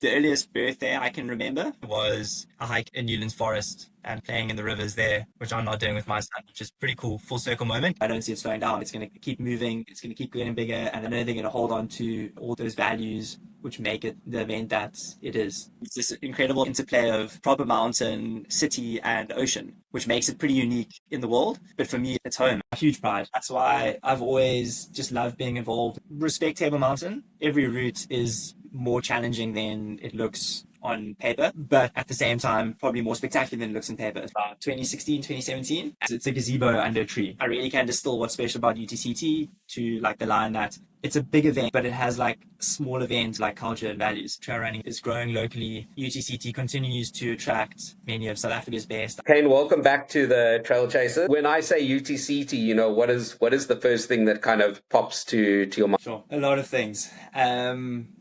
The earliest birthday I can remember was a hike in Newlands Forest and playing in the rivers there, which I'm not doing with my son, which is pretty cool. Full circle moment. I don't see it slowing down. It's going to keep moving. It's going to keep getting bigger. And I know they're going to hold on to all those values which make it the event that it is. It's this incredible interplay of proper mountain, city, and ocean, which makes it pretty unique in the world. But for me, it's home. A huge pride. That's why I've always just loved being involved. Respect Table Mountain. Every route is more challenging than it looks on paper, but at the same time, probably more spectacular than it looks on paper. It's about 2016, 2017. It's a gazebo under a tree. I really can distill what's special about UTCT to like the line that it's a big event, but it has like small events like culture and values. Trail running is growing locally. UTCT continues to attract many of South Africa's best. Kane, welcome back to the Trail Chaser. When I say UTCT, what is the first thing that kind of pops to your mind? Sure, a lot of things.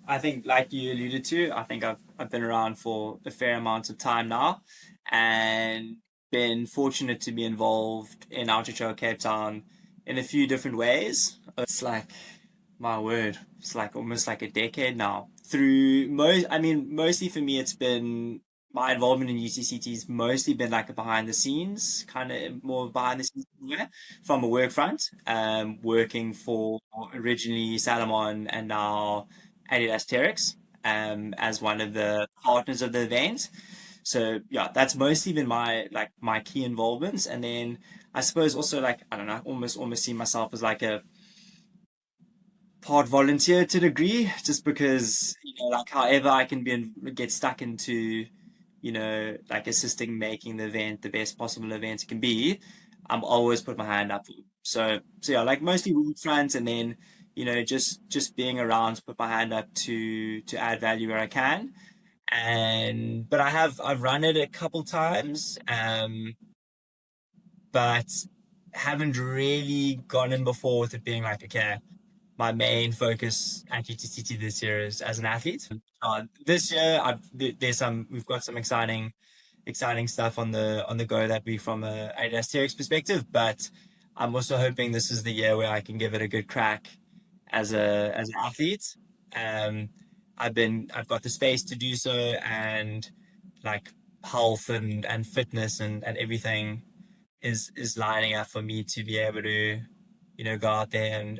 I think, like you alluded to, I think I've been around for a fair amount of time now, and been fortunate to be involved in Outer Trail Cape Town in a few different ways. It's like, my word, it's like almost like a decade now. Mostly for me, it's been my involvement in UTCT's mostly been like a behind the scenes, kind of more behind the scenes from a work front, working for originally Salomon and now Adidas TerraX, as one of the partners of the event. So yeah, that's mostly been my key involvements, and then I suppose also like I don't know, almost see myself as like a part volunteer to a degree, just because like however I can get stuck into like assisting making the event the best possible event it can be. I'm always put my hand up. So yeah, like mostly route front, and then just being around to put my hand up to add value where I can. And but I've run it a couple times, but haven't really gone in before with it being like, okay, my main focus at UTCT this year is as an athlete. This year, we've got some exciting stuff on the go that be from a Adidas TRX perspective, but I'm also hoping this is the year where I can give it a good crack as an athlete. Um, I've got the space to do so, and like health and fitness and everything is lining up for me to be able to go out there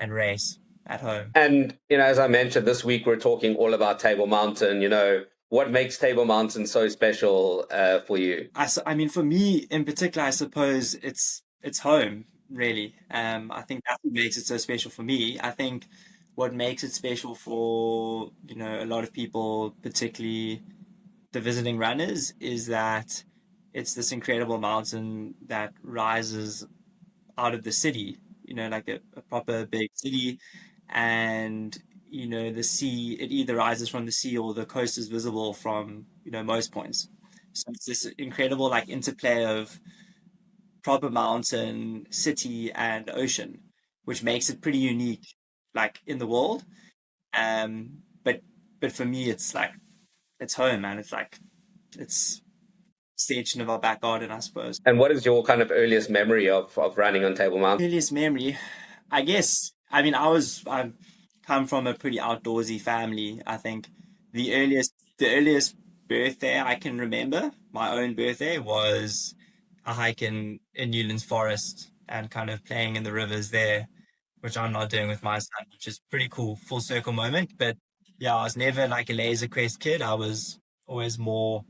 and race at home. And, as I mentioned, this week we're talking all about Table Mountain. What makes Table Mountain so special for you? I mean, for me in particular, I suppose it's home, really. I think that's what makes it so special for me. I think what makes it special for, a lot of people, particularly the visiting runners, is that it's this incredible mountain that rises out of the city, like a proper big city. And, the sea, it either rises from the sea or the coast is visible from, most points. So it's this incredible like interplay of proper mountain, city, and ocean, which makes it pretty unique, like in the world. But for me, it's like it's home, man. It's like it's extension of our back garden, I suppose. And what is your kind of earliest memory of running on Table Mountain? Earliest memory, I guess. I mean, I've come from a pretty outdoorsy family. I think the earliest birthday I can remember, my own birthday, was a hike in Newlands Forest and kind of playing in the rivers there, which I'm not doing with my son, which is pretty cool, full circle moment. But yeah, I was never like a laser quest kid. I was always more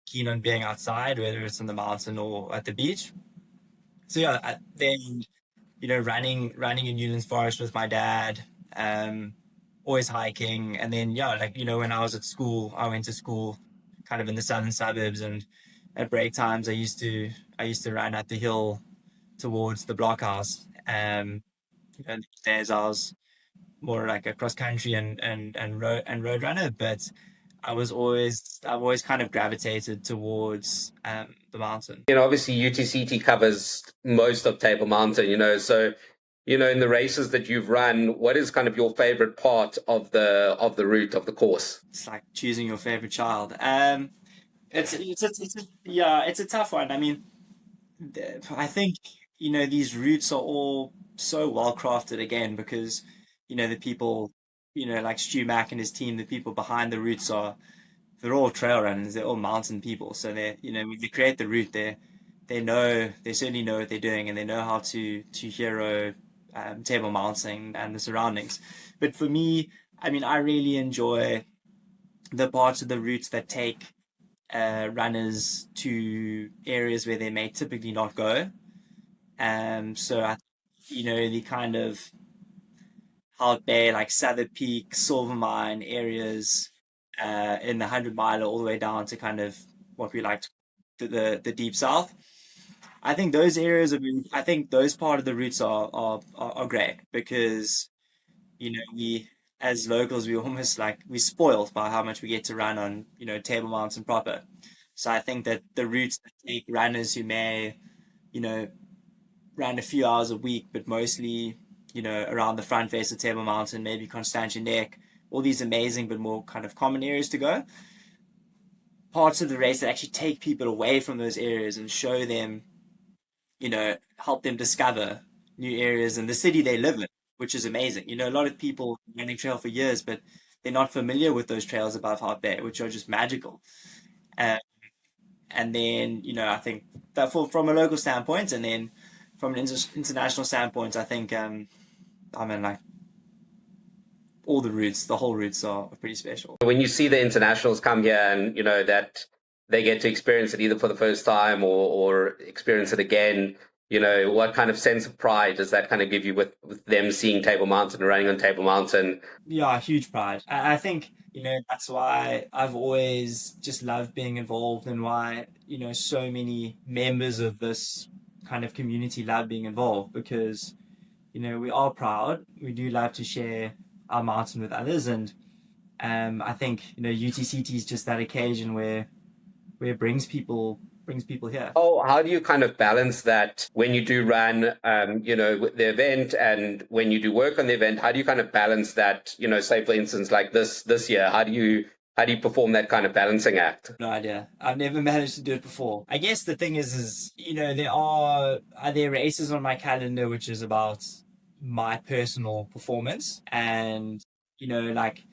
keen on being outside, whether it's on the mountain or at the beach. So yeah, then running in Newlands Forest with my dad, always hiking, and then yeah, like when I was at school, I went to school kind of in the southern suburbs, and at break times, I used to run up the hill towards the blockhouse. And these days I was more like a cross country and road runner, but I've always kind of gravitated towards the mountain. Obviously UTCT covers most of Table Mountain, so in the races that you've run, what is kind of your favorite part of the route of the course? It's like choosing your favorite child. It's a tough one. I mean, I think these routes are all so well crafted again because the people like Stu Mack and his team, the people behind the routes they're all trail runners, they're all mountain people. So when they create the route, they certainly know what they're doing, and they know how to hero Table Mountain and the surroundings. But for me, I mean, I really enjoy the parts of the routes that take runners to areas where they may typically not go. So the kind of Hard Bay, like Sather Peak, Silvermine areas, in the 100 mile all the way down to kind of what we like to the deep south. I think those areas I think those part of the routes are great because we as locals we almost like we spoiled by how much we get to run on Table Mountain proper. So I think that the routes that take runners who may you know run a few hours a week, but mostly around the front face of Table Mountain, maybe Constantia Neck, all these amazing but more kind of common areas to go. Parts of the race that actually take people away from those areas and show them, help them discover new areas in the city they live in, which is amazing. A lot of people running trail for years, but they're not familiar with those trails above Hart Bay, which are just magical. Uh, and then, I think that from a local standpoint, and then from an international standpoint, I think, I mean, like all the whole routes are pretty special. When you see the internationals come here and that they get to experience it either for the first time or experience it again, what kind of sense of pride does that kind of give you with them seeing Table Mountain and running on Table Mountain? Yeah, huge pride. I think, that's why I've always just loved being involved, and why, so many members of this kind of community love being involved, because, we are proud. We do love to share our mountain with others. And I think, UTCT is just that occasion where it brings people here. Oh, how do you kind of balance that when you do run, with the event, and when you do work on the event? How do you kind of balance that? Say for instance, like this year, how do you perform that kind of balancing act? No idea. I've never managed to do it before. I guess the thing is there are races on my calendar which is about my personal performance, and like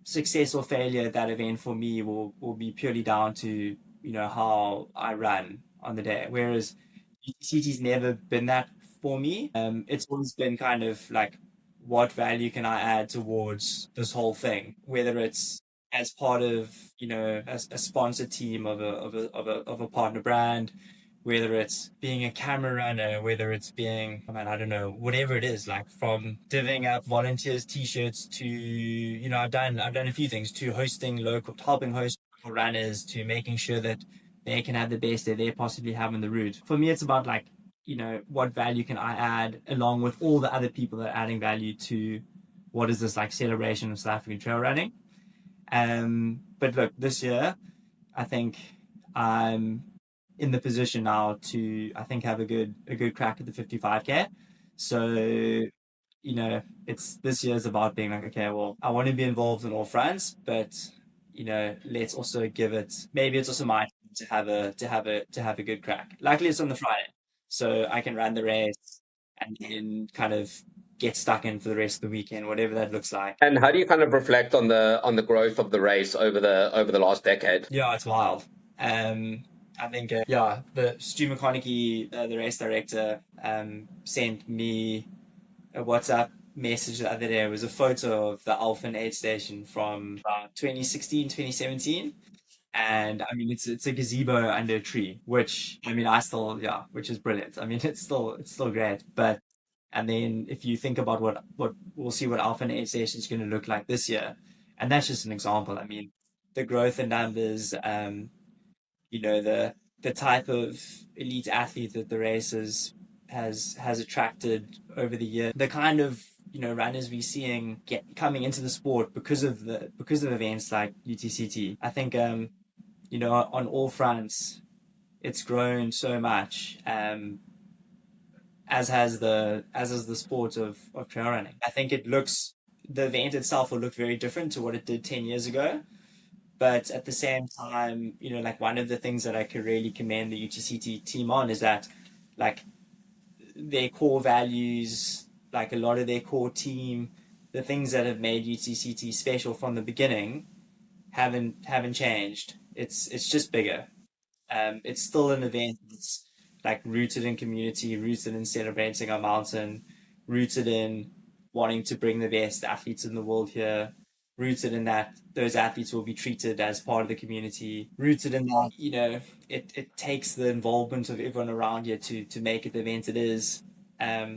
success or failure at that event for me will be purely down to how I run on the day. Whereas UTCT's never been that for me. It's always been kind of like, what value can I add towards this whole thing? Whether it's as part of as a sponsor team of a partner brand, whether it's being a camera runner, whether it's being, I don't know, whatever it is, like from divvying up volunteers t-shirts to, I've done a few things, to helping host local runners, to making sure that they can have the best day they possibly have on the route. For me, it's about like, what value can I add along with all the other people that are adding value to what is this like celebration of South African trail running. But look, this year, I think I'm in the position now to, I think, have a good crack at the 55K. So, it's this year's about being like, okay, well, I want to be involved in all fronts, but let's also give it. Maybe it's also my time to have a good crack. Luckily, it's on the Friday, so I can run the race and then kind of get stuck in for the rest of the weekend, whatever that looks like. And how do you kind of reflect on the growth of the race over the last decade? Yeah, it's wild. I think, yeah, the Stu McConaughey, the race director, sent me a WhatsApp message the other day. It was a photo of the Alphen aid station from 2016, 2017. And I mean, it's a gazebo under a tree, which I mean, yeah, which is brilliant. I mean, it's still great. But and then if you think about what we'll see what Alphen aid station is going to look like this year, and that's just an example. I mean, the growth in numbers, the type of elite athlete that the race has attracted over the year, the kind of runners we're seeing coming into the sport because of events like UTCT. I think on all fronts it's grown so much, as has the sport of trail running. I think the event itself will look very different to what it did 10 years ago. But at the same time, like one of the things that I could really commend the UTCT team on is that, like, their core values, like a lot of their core team, the things that have made UTCT special from the beginning haven't changed. It's just bigger. It's still an event that's like rooted in community, rooted in celebrating our mountain, rooted in wanting to bring the best athletes in the world here, rooted in that those athletes will be treated as part of the community, rooted in that, it takes the involvement of everyone around here to make it the event it is.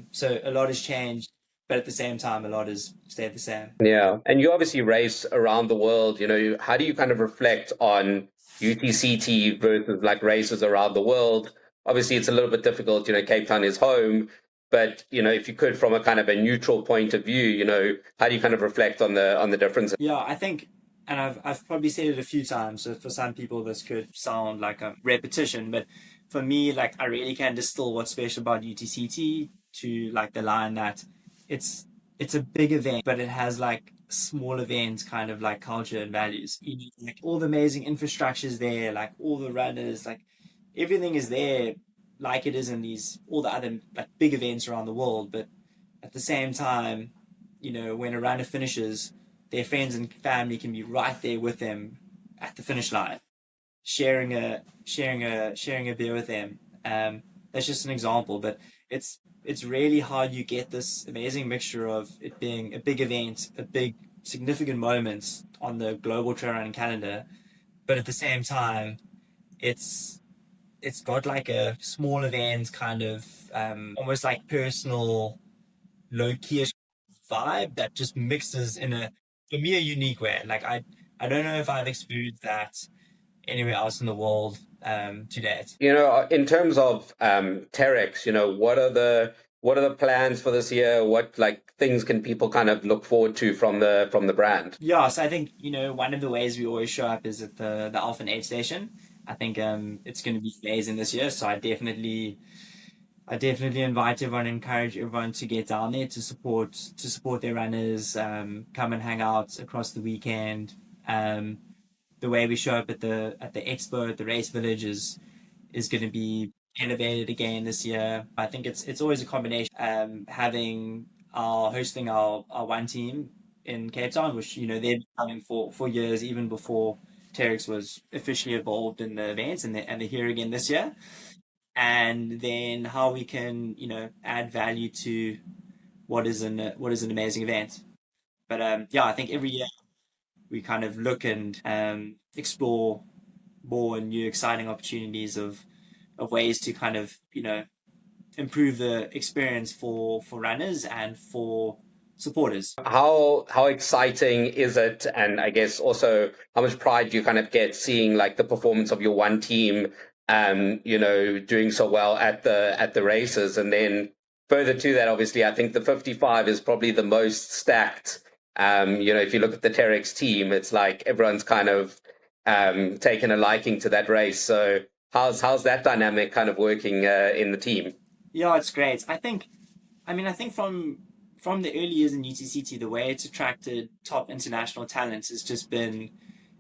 So a lot has changed, but at the same time, a lot has stayed the same. Yeah. And you obviously race around the world. How do you kind of reflect on UTCT versus like races around the world? Obviously, it's a little bit difficult. Cape Town is home, but if you could, from a kind of a neutral point of view, how do you kind of reflect on the difference? Yeah, I think, and I've probably said it a few times, so for some people this could sound like a repetition, but for me, like I really can distill what's special about UTCT to like the line that it's it's a big event, but it has like small events kind of like culture and values. Like all the amazing infrastructures there, like all the runners, like everything is there like it is in these all the other like big events around the world, but at the same time, when a runner finishes, their friends and family can be right there with them at the finish line, sharing a beer with them. That's just an example, but it's really how you get this amazing mixture of it being a big event, a big significant moment on the global trail running calendar, but at the same time, it's it's got like a small event kind of almost like personal low key vibe that just mixes in a for me a unique way. Like I don't know if I've experienced that anywhere else in the world to date. In terms of TerraX, what are the plans for this year? What like things can people kind of look forward to from the brand? Yeah, so I think one of the ways we always show up is at the Alpha Aid station. I think it's going to be amazing this year, so I definitely invite everyone, encourage everyone to get down there to support their runners, come and hang out across the weekend. Um, the way we show up at the expo at the race village is going to be elevated again this year. I think it's always a combination. Having our hosting our one team in Cape Town, which they've been coming for years, even before TerraX was officially involved in the events, and they're here again this year. And then how we can add value to what is an amazing event. But yeah, I think every year we kind of look and explore more and new exciting opportunities of ways to kind of improve the experience for runners and for supporters. How exciting is it? And I guess also how much pride do you kind of get seeing like the performance of your one team, doing so well at the races, and then further to that, obviously, I think the 55 is probably the most stacked. If you look at the TerraX team, it's like everyone's kind of taken a liking to that race. So how's that dynamic kind of working in the team? Yeah, it's great. I think from the early years in UTCT, the way it's attracted top international talents has just been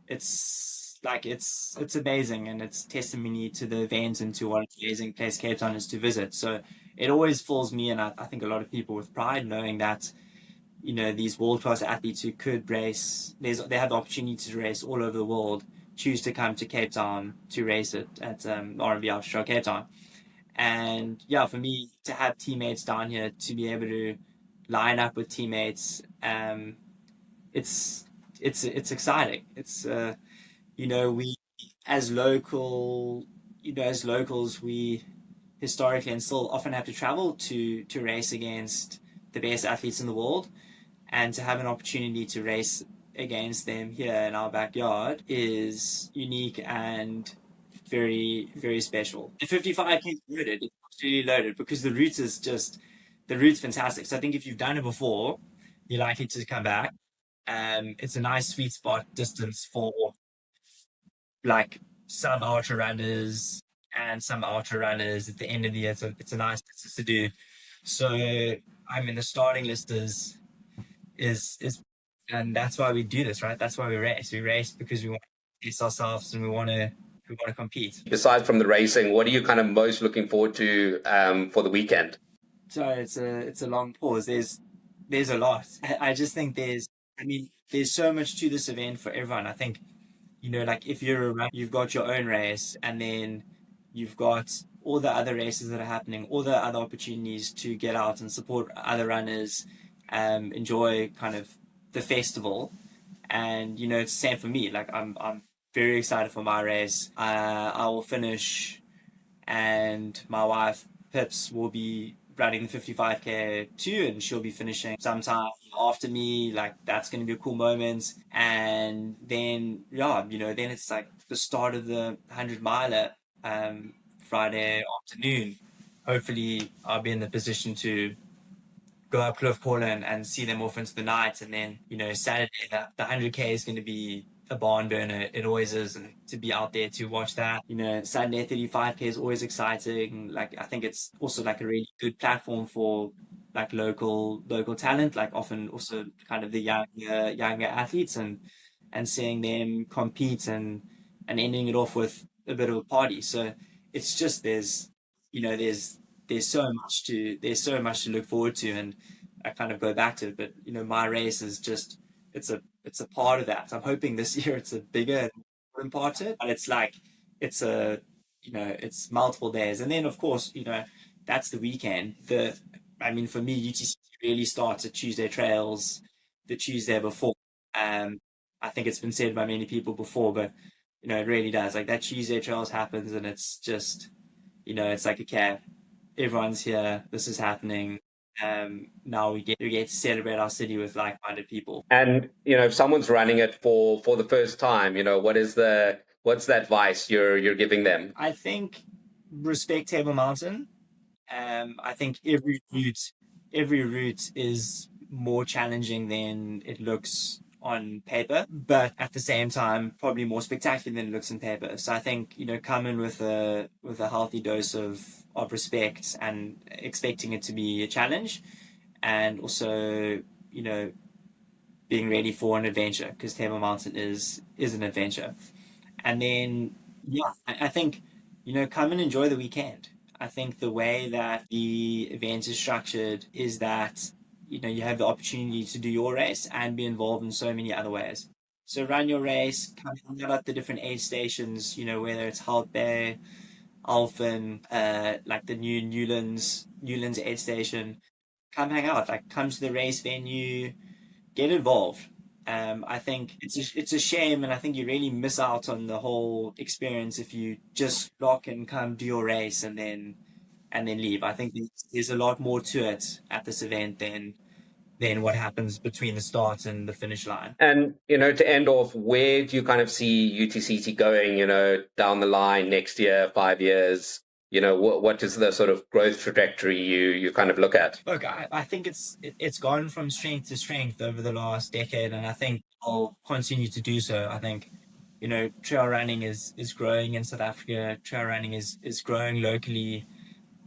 it's amazing, and it's testimony to the event and to what an amazing place Cape Town is to visit. So it always fills me, and I think a lot of people, with pride, knowing that these world class athletes who could race, they have the opportunity to race all over the world, choose to come to Cape Town to race it at RMB Ultra Cape Town. And yeah, for me to have teammates down here, to be able to line up with teammates, it's it's exciting. We as local, as locals, we historically and still often have to travel to race against the best athletes in the world, and to have an opportunity to race against them here in our backyard is unique and very, very special. The 55 is loaded, it's absolutely loaded, because the route's fantastic. So I think if you've done it before, you're likely to come back. It's a nice sweet spot distance for like some ultra runners and some ultra runners at the end of the year. So it's a nice distance to do. So I mean, the starting list is, and that's why we do this, right? That's why we race. We race because we want to test ourselves, and we want to compete. Aside from the racing, what are you kind of most looking forward to for the weekend? So it's a long pause. there's a lot. I just think I mean, there's so much to this event for everyone. I think, like if you're a runner, you've got your own race, and then you've got all the other races that are happening, all the other opportunities to get out and support other runners, enjoy kind of the festival. And, it's the same for me. Like I'm very excited for my race. I will finish, and my wife Pips will be running the 55K too, and she'll be finishing sometime after me. Like that's going to be a cool moment. And then yeah, then it's like the start of the 100 miler, Friday afternoon. Hopefully, I'll be in the position to go up Cliff Corner and see them off into the night. And then, Saturday, the 100K is going to be a barn burner. It always is. And to be out there to watch that, Saturday 35K is always exciting. Like, I think it's also like a really good platform for like local talent, like often also kind of the younger athletes, and seeing them compete, and ending it off with a bit of a party. So it's just you know there's there's so much to look forward to, and I kind of go back to it. But my race is just it's a part of that. I'm hoping this year it's a bigger and more important part to it, but it's like it's a it's multiple days, and then of course that's the weekend. I mean, for me, UTCT really starts at Tuesday Trails the Tuesday before. Um, I think it's been said by many people before, but it really does. Like that Tuesday Trails happens, and it's just it's like, okay, everyone's here. This is happening. Now we get to celebrate our city with like-minded people. And if someone's running it for the first time, what's the advice you're giving them? I think respect Table Mountain. I think every route is more challenging than it looks on paper, but at the same time, probably more spectacular than it looks on paper. So I think come in with a healthy dose of respect and expecting it to be a challenge, and also being ready for an adventure, because Table Mountain is an adventure. And then, yeah, I think, come and enjoy the weekend. I think the way that the event is structured is that, you have the opportunity to do your race and be involved in so many other ways. So run your race, come hang out at the different aid stations, whether it's Hout Bay, Alphen, like the new Newlands aid station. Come hang out, like come to the race venue, get involved. I think it's a shame, and I think you really miss out on the whole experience if you just lock and come do your race and then leave. I think there's a lot more to it at this event than what happens between the start and the finish line. And to end off, where do you kind of see UTCT going, down the line next year, 5 years? What is the sort of growth trajectory you kind of look at? Look, I think it's gone from strength to strength over the last decade, and I think I'll continue to do so. I think, trail running is growing in South Africa. Trail running is growing locally.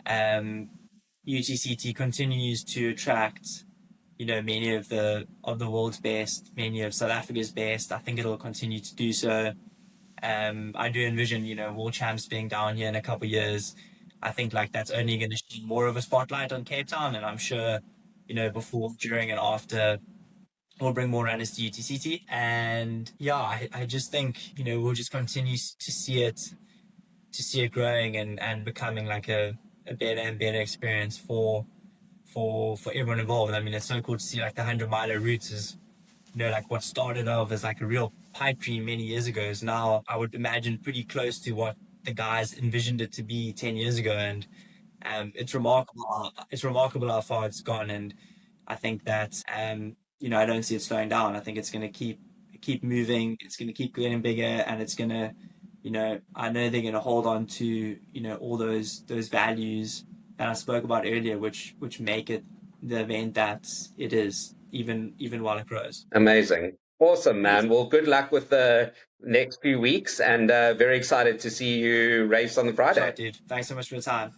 UTCT continues to attract, many of the world's best, many of South Africa's best. I think it'll continue to do so. I do envision, world champs being down here in a couple of years. I think like that's only going to shine more of a spotlight on Cape Town, and I'm sure, before, during, and after, we'll bring more runners to UTCT. And yeah, I just think we'll just continue to see it growing and becoming like a better and better experience for everyone involved. I mean, it's so cool to see like the 100 miler routes is like what started off as like a real pipe dream many years ago is now, I would imagine, pretty close to what the guys envisioned it to be 10 years ago. And it's remarkable. It's remarkable how far it's gone. And I think that, I don't see it slowing down. I think it's going to keep moving. It's going to keep getting bigger, and it's going to, I know they're going to hold on to, all those values that I spoke about earlier, which make it the event that it is, even while it grows. Amazing. Awesome, man. Well, good luck with the next few weeks, and very excited to see you race on the Friday. Sure, dude. Thanks so much for your time.